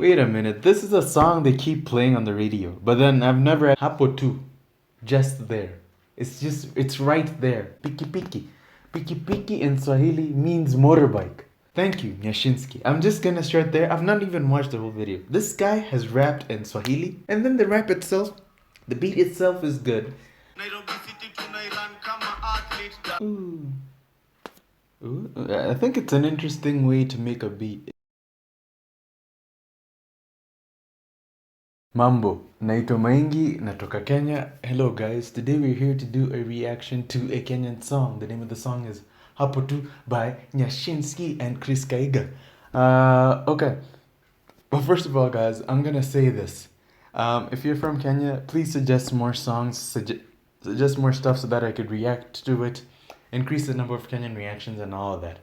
Wait a minute, this is a song they keep playing on the radio, but then I've never had Hapo Tu, just there. It's right there. Piki piki. Piki piki in Swahili means motorbike. Thank you, Nyashinski. I'm just gonna start there. I've not even watched the whole video. This guy has rapped in Swahili, and then the rap itself, the beat itself is good. Ooh. Ooh. I think it's an interesting way to make a beat. Mambo, naitwa MAINGI, natoka Kenya. Hello guys, today we're here to do a reaction to a Kenyan song. The name of the song is Hapo Tu by Nyashinski and Chris Kaiga. Okay, but first of all guys, I'm gonna say this. If you're from Kenya, please suggest more songs, suggest more stuff so that I could react to it, increase the number of Kenyan reactions and all of that.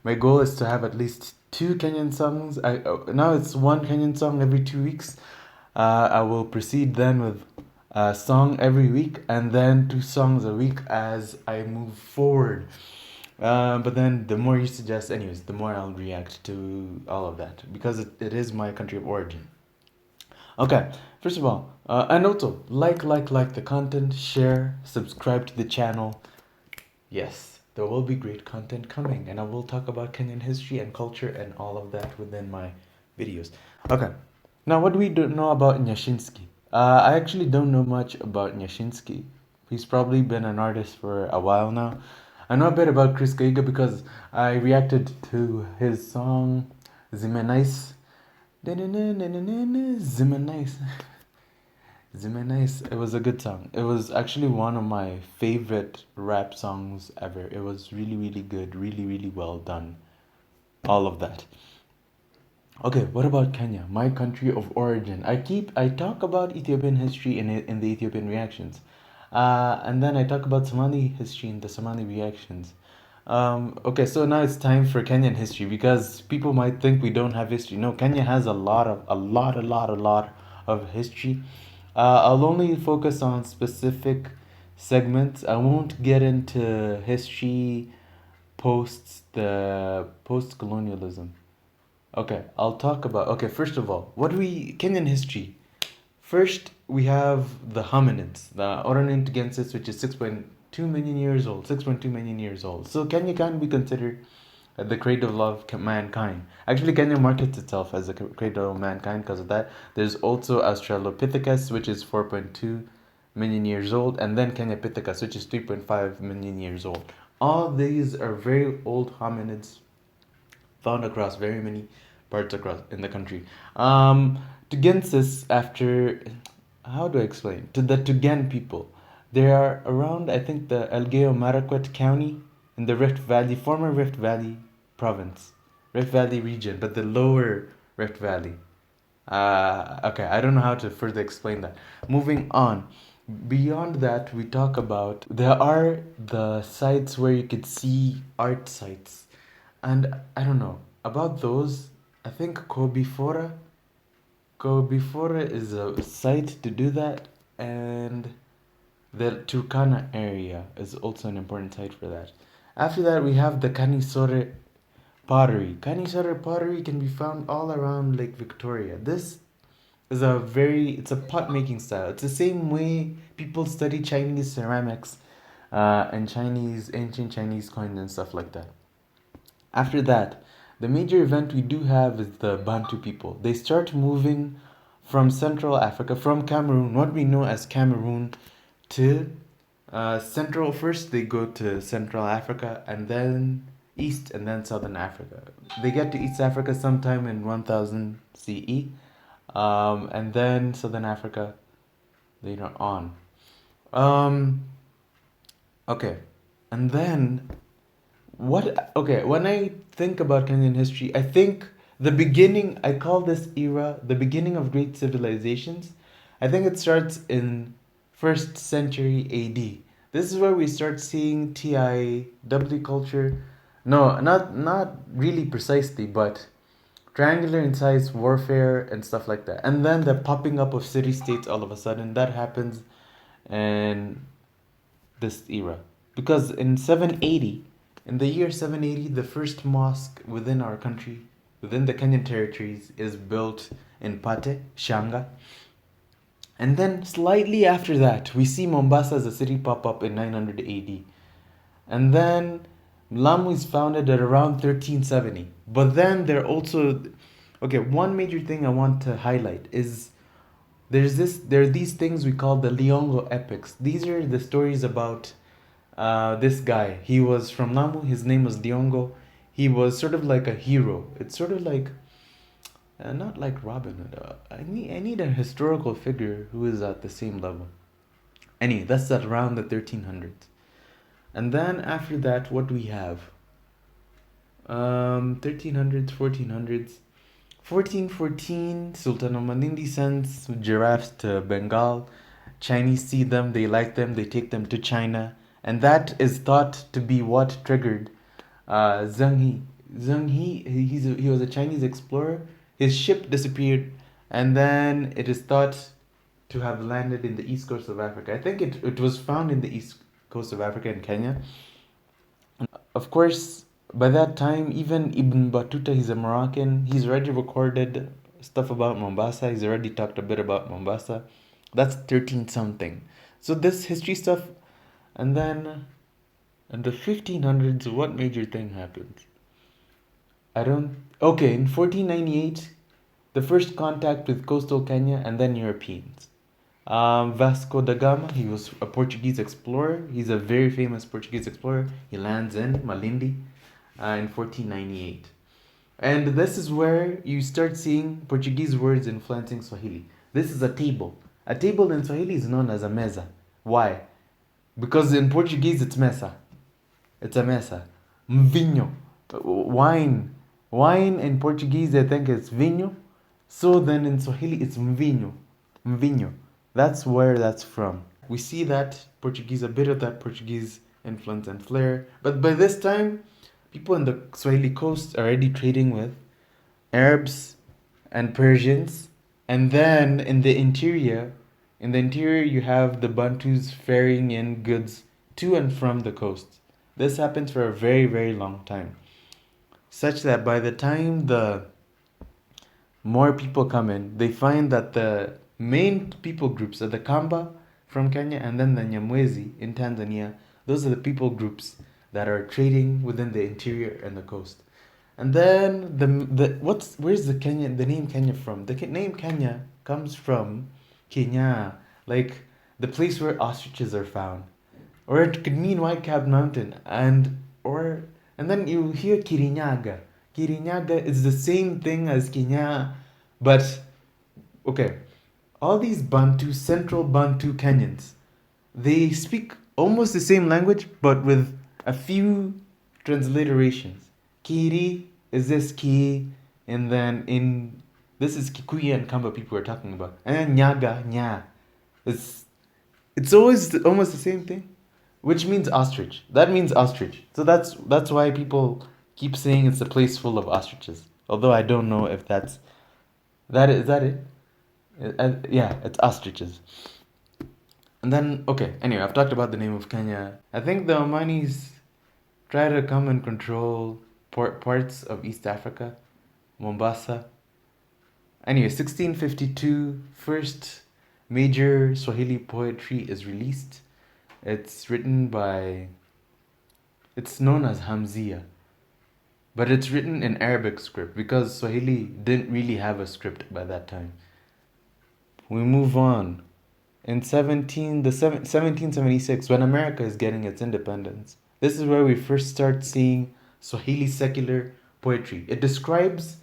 My goal is to have at least 2 Kenyan songs. Now it's 1 Kenyan song every 2 weeks. I will proceed then with a song every week and then 2 songs a week as I move forward. But then the more you suggest, anyways, the more I'll react to all of that because it is my country of origin. Okay, first of all, and also like the content, share, subscribe to the channel. Yes, there will be great content coming, and I will talk about Kenyan history and culture and all of that within my videos. Okay. Now, what do we know about Nyashinski? I actually don't know much about Nyashinski. He's probably been an artist for a while now. I know a bit about Chris Kaiga because I reacted to his song Zimenais. Zimenais. Zimenais. It was a good song. It was actually one of my favorite rap songs ever. It was really good, really well done. All of that. Okay, what about Kenya, my country of origin? I talk about Ethiopian history in the Ethiopian reactions, and then I talk about Somali history in the Somali reactions. Okay, so now it's time for Kenyan history because people might think we don't have history. No, Kenya has a lot of history. I'll only focus on specific segments. I won't get into history post-colonialism. Okay, I'll talk about. Okay, first of all, Kenyan history. First, we have the hominids, the Ornithogensis, which is 6.2 million years old. 6.2 million years old. So Kenya can be considered the cradle of mankind. Actually, Kenya markets itself as the cradle of mankind because of that. There's also Australopithecus, which is 4.2 million years old, and then Kenyapithecus, which is 3.5 million years old. All these are very old hominids found across very many parts across in the country. Tugensis, after, how do I explain? To the Tugen people, they are around, I think, the Elgeyo Marakwet County in the Rift Valley, former Rift Valley province, Rift Valley region, but the lower Rift Valley. Okay, I don't know how to further explain that. Moving on. Beyond that, we talk about, there are the sites where you could see art sites. And I don't know about those. I think Kobifora is a site to do that, and the Turkana area is also an important site for that. After that, we have the Kanisore pottery. Kanisore pottery can be found all around Lake Victoria. This is it's a pot making style. It's the same way people study Chinese ceramics and ancient Chinese coins and stuff like that. After that, the major event we do have is the Bantu people. They start moving from Central Africa, from Cameroon, what we know as Cameroon, to Central. First, they go to Central Africa, and then East, and then Southern Africa. They get to East Africa sometime in 1000 CE, and then Southern Africa later on. Okay, and then when I think about Kenyan history, I think I call this era the beginning of great civilizations. I think it starts in 1st century AD. This is where we start seeing TIW culture. No, not really precisely, but triangular in size warfare and stuff like that. And then the popping up of city-states all of a sudden. That happens in this era. Because in the year 780, the first mosque within our country, within the Kenyan territories, is built in Pate, Shanga. And then slightly after that, we see Mombasa as a city pop up in 900 AD. And then Lamu is founded at around 1370. But then there also, okay, one major thing I want to highlight is there are these things we call the Liongo epics. These are the stories about this guy. He was from Lamu. His name was Liongo. He was sort of like a hero. It's sort of like not like Robin Hood. I need a historical figure who is at the same level. Anyway, that's at around the 1300s. And then after that, what do we have? 1300s, 1400s. 1414, Sultan Omanindi sends giraffes to Bengal. Chinese see them, they like them, they take them to China. And that is thought to be what triggered Zheng He. Zheng He, he was a Chinese explorer. His ship disappeared, and then it is thought to have landed in the east coast of Africa. I think it was found in the east coast of Africa in Kenya. And of course, by that time, even Ibn Battuta, he's a Moroccan. He's already recorded stuff about Mombasa. He's already talked a bit about Mombasa. That's 13 something. So this history stuff, and then in the 1500s, what major thing happens? Okay, in 1498, the first contact with coastal Kenya and then Europeans. Vasco da Gama, he was a Portuguese explorer. He's a very famous Portuguese explorer. He lands in Malindi in 1498. And this is where you start seeing Portuguese words influencing Swahili. This is a table. A table in Swahili is known as a mesa. Why? Because in Portuguese it's mesa. It's a mesa. Vinho. Wine. Wine in Portuguese I think it's vinho. So then in Swahili it's mvinho. Mvinho. That's where that's from. We see that Portuguese, a bit of that Portuguese influence and flair. But by this time, people in the Swahili coast are already trading with Arabs and Persians. And then in the interior you have the Bantus ferrying in goods to and from the coast. This happens for a very, very long time. Such that by the time the more people come in, they find that the main people groups are the Kamba from Kenya and then the Nyamwezi in Tanzania. Those are the people groups that are trading within the interior and the coast. And then where's the name Kenya from? The name Kenya comes from Kenya, like the place where ostriches are found, or it could mean White Cap Mountain, and then you hear Kirinyaga. Kirinyaga is the same thing as Kenya, but okay. All these Central Bantu Kenyans, they speak almost the same language, but with a few transliterations. Kiri is this ki, and then this is Kikuyu and Kamba people are talking about, and then Nyaga, nya. It's always almost the same thing, which means ostrich. That means ostrich. So that's why people keep saying it's a place full of ostriches. Although I don't know if is that it? Yeah, it's ostriches. And then, okay, anyway, I've talked about the name of Kenya. I think the Omanis try to come and control parts of East Africa, Mombasa. Anyway, 1652, first major Swahili poetry is released. It's known as Hamzia, but it's written in Arabic script because Swahili didn't really have a script by that time. We move on. In 1776, when America is getting its independence, this is where we first start seeing Swahili secular poetry. It describes,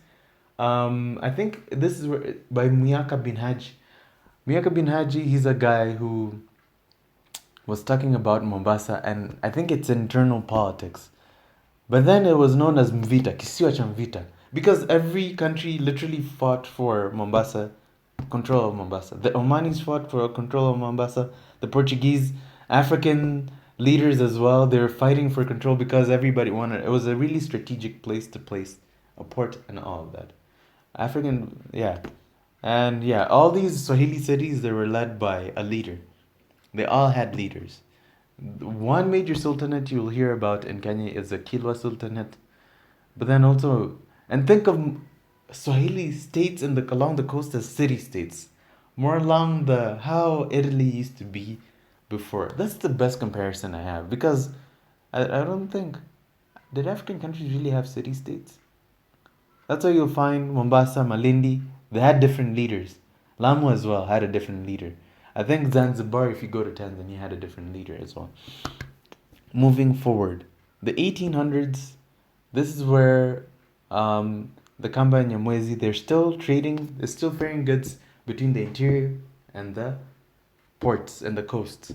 I think this is by Muyaka bin Haji. Muyaka bin Haji, he's a guy who was talking about Mombasa, and I think it's internal politics. But then it was known as Mvita, Kisiwa cha Mvita, because every country literally fought for Mombasa, control of Mombasa. The Omanis fought for control of Mombasa. The Portuguese, African leaders as well, they were fighting for control because everybody wanted. It was a really strategic place to place a port and all of that. All these Swahili cities, they were led by a leader. They all had leaders. One major sultanate you'll hear about in Kenya is the Kilwa Sultanate. But then also, and think of Swahili states along the coast as city states, more along the how Italy used to be before. That's the best comparison I have, because I don't think, did African countries really have city states? That's why you'll find Mombasa, Malindi, they had different leaders. Lamu as well had a different leader. I think Zanzibar, if you go to Tanzania, had a different leader as well. Moving forward, the 1800s, this is where the Kamba and Nyamwezi, they're still trading, they're still ferrying goods between the interior and the ports and the coasts.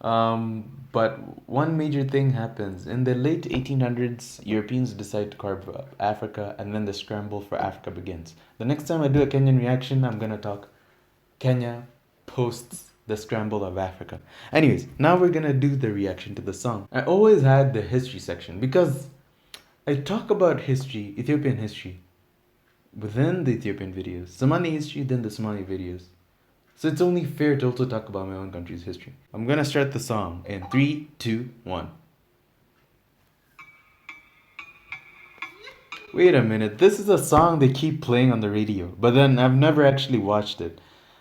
But one major thing happens. In the late 1800s, Europeans decide to carve up Africa, and then the scramble for Africa begins. The next time I do a Kenyan reaction, I'm going to talk Kenya post the scramble of Africa. Anyways, now we're going to do the reaction to the song. I always had the history section because I talk about history, Ethiopian history, within the Ethiopian videos, Somali history, then the Somali videos. So it's only fair to also talk about my own country's history. I'm gonna start the song in 3, 2, 1. Wait a minute, this is a song they keep playing on the radio, but then I've never actually watched it.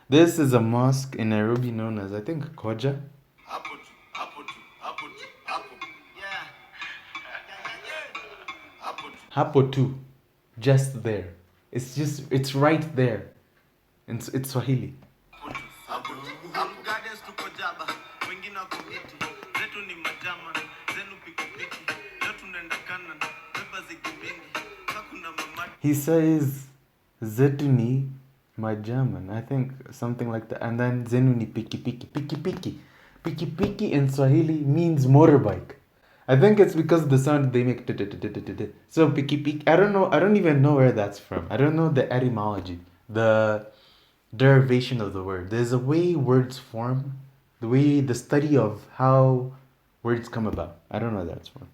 This is a mosque in Nairobi known as, I think, Koja. Hapo Tu, just there. It's right there. It's Swahili. He says Zetuni Majaman, I think something like that, and then Zenuni Piki Piki Piki Piki. Piki Piki in Swahili means motorbike. I think it's because of the sound they make. So Piki Piki, I don't even know where that's from. I don't know the etymology, the derivation of the word. There's a way words form, the study of how words come about. I don't know where that's from.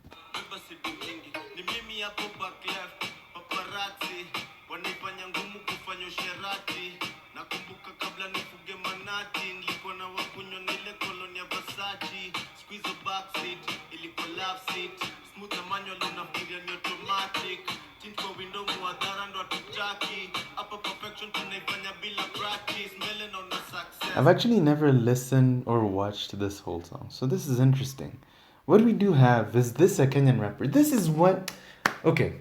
I've actually never listened or watched this whole song, so this is interesting. What we do have is this a Kenyan rapper. This is what... Okay,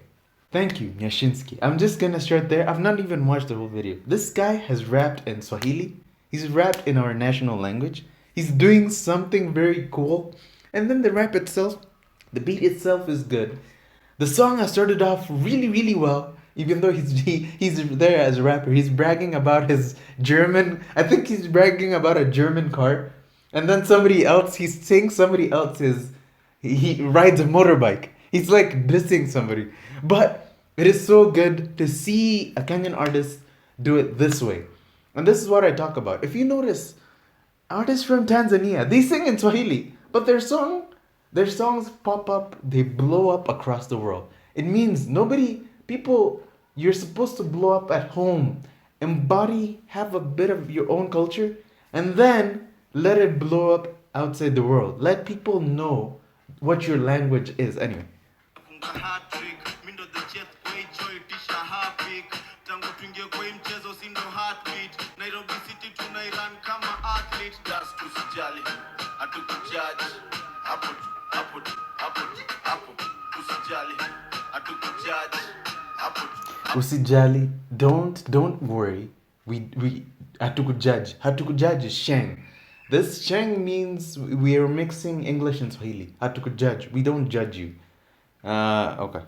thank you, Nyashinski. I'm just gonna start there. I've not even watched the whole video. This guy has rapped in Swahili. He's rapped in our national language. He's doing something very cool. And then the rap itself, the beat itself is good. The song has started off really, really well. Even though he's there as a rapper, he's bragging about his German. I think he's bragging about a German car, and then he's saying somebody else he rides a motorbike. He's like dissing somebody, but it is so good to see a Kenyan artist do it this way, and this is what I talk about. If you notice, artists from Tanzania, they sing in Swahili, but their songs pop up, they blow up across the world. It means you're supposed to blow up at home, have a bit of your own culture, and then let it blow up outside the world. Let people know what your language is. Anyway. Usijali, don't worry. We hatukujudge is Sheng. This Sheng means we are mixing English and Swahili. Hatukujudge. We don't judge you. Okay.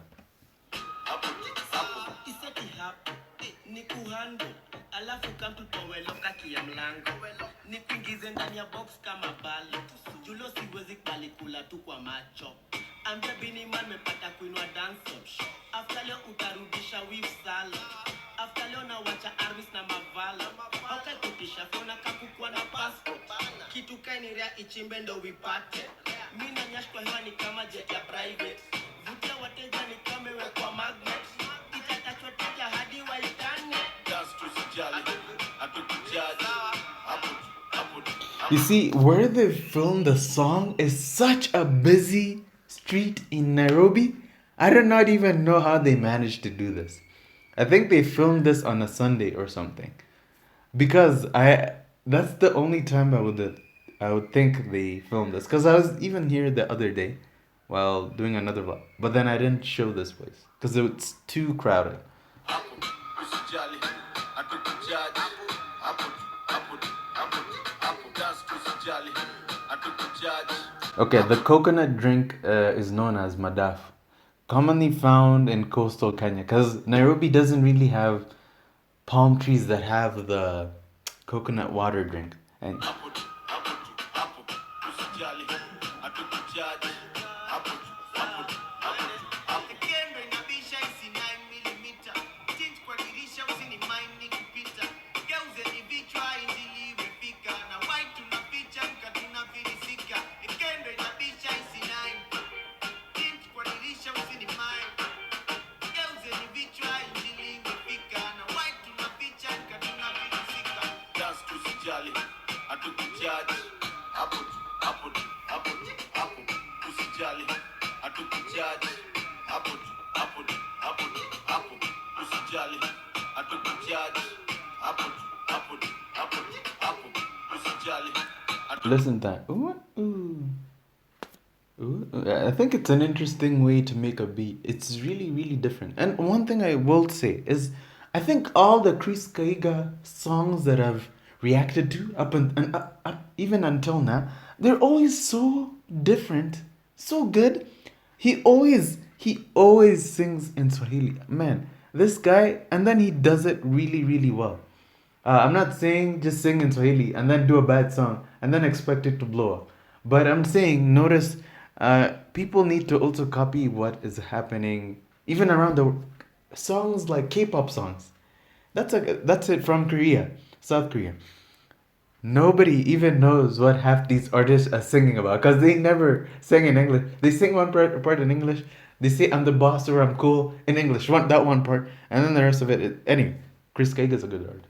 After leo utarudisha with sala. After leo na wacha armis na mavala. Haukai kutisha fona kakukua na passport. Kitu kaini rea ichimbe ndo wipate. Mina nyashkwa hewa ni kama jet ya private. Vutia wateja ni kama we kwa magnet. Itatachwa teja hadi wa itane. Just to sijali. Hatukujaji. You see, where they filmed the song is such a busy street in Nairobi. I do not even know how they managed to do this. I think they filmed this on a Sunday or something. Because that's the only time I would think they filmed this. Because I was even here the other day while doing another vlog. But then I didn't show this place. Because it's too crowded. Okay, the coconut drink is known as madaf, commonly found in coastal Kenya, because Nairobi doesn't really have palm trees that have the coconut water drink. And listen to that. Ooh, ooh. Ooh. I think it's an interesting way to make a beat. It's really, really different. And one thing I will say is, I think all the Chris Kaiga songs that I've reacted to up even until now, they're always so different, so good. He always sings in Swahili. Man, this guy, and then he does it really, really well. I'm not saying just sing in Swahili and then do a bad song and then expect it to blow up. But I'm saying, notice, people need to also copy what is happening even around the songs like K-pop songs. That's it from Korea, South Korea. Nobody even knows what half these artists are singing about because they never sing in English. They sing one part in English. They say I'm the boss or I'm cool in English. That one part, and then the rest of it. Anyway, Chris Kaiga is a good artist.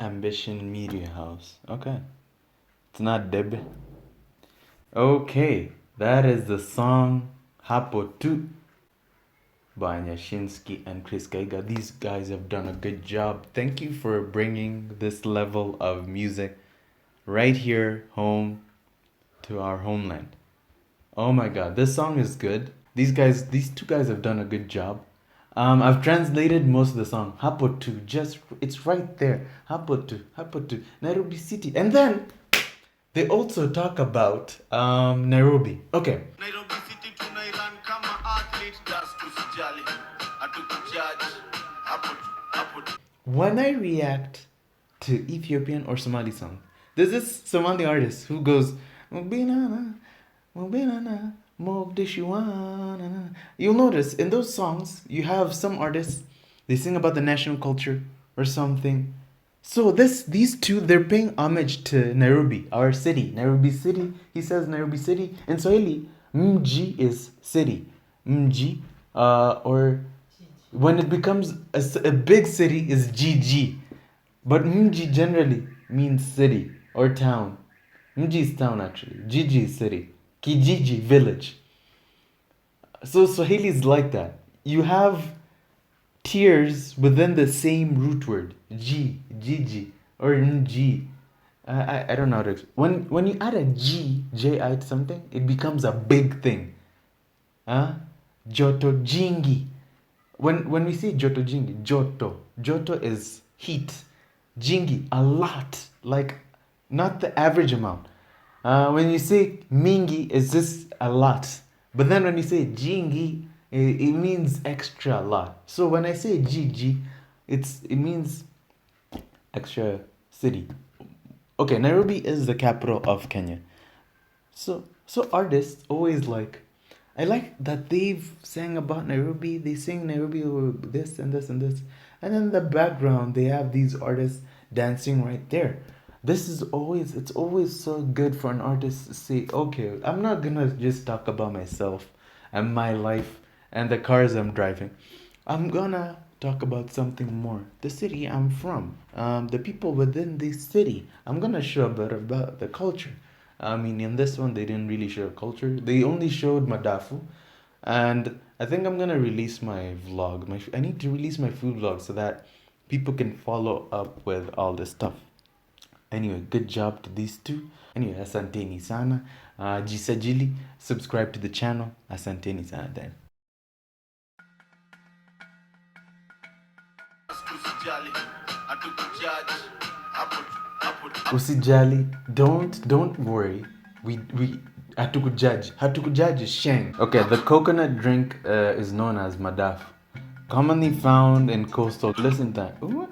Ambition Media House. Okay. It's not Deb. Okay. That is the song Hapo Tu by Nyashinski and Chris Kaiga. These guys have done a good job. Thank you for bringing this level of music right here home to our homeland. Oh my god, this song is good. These two guys have done a good job. I've translated most of the song. Hapo Tu, it's right there. Hapo Tu, Nairobi City. And then they also talk about Nairobi. Okay. Nairobi City tunairan kama athlete das tusijali. Hatukujudge. Hapo Tu. When I react to Ethiopian or Somali song, there's this Somali artist who goes Mubinana, Mubinana. You'll notice in those songs you have some artists, they sing about the national culture or something. So these two, they're paying homage to Nairobi, our city. Nairobi City, he says Nairobi City. In Swahili, mji is city. Mji, or when it becomes a big city is jiji. But mji generally means city or town. Mji is town actually. Jiji is city. Kijiji, village. So Swahili is like that. You have tiers within the same root word. Jiji, or nji. I don't know how to explain. When you add a ji to something, it becomes a big thing. Joto jingi. When we say joto jingi, joto is heat. Jingi, a lot. Like, not the average amount. When you say mingi, it's just a lot. But then when you say jingi, it means extra lot. So when I say jiji, it means extra city. Okay, Nairobi is the capital of Kenya. So artists always I like that they've sang about Nairobi. They sing Nairobi over this and this and this. And then in the background, they have these artists. dancing right there. It's always so good for an artist to say, okay, I'm not gonna just talk about myself and my life and the cars I'm driving. I'm gonna talk about something more. The city I'm from, the people within this city. I'm gonna show a bit about the culture. I mean, in this one, they didn't really show culture. They only showed Madafu. And I think I'm gonna release my vlog. I need to release my food vlog so that people can follow up with all this stuff. Anyway, good job to these two. Anyway, asanteni sana. Jisajili, subscribe to the channel. Asanteni sana then. Usijali, don't worry. We hatukujudge is shame. Okay, the coconut drink is known as madaf, commonly found in coastal. Listen to that. Ooh.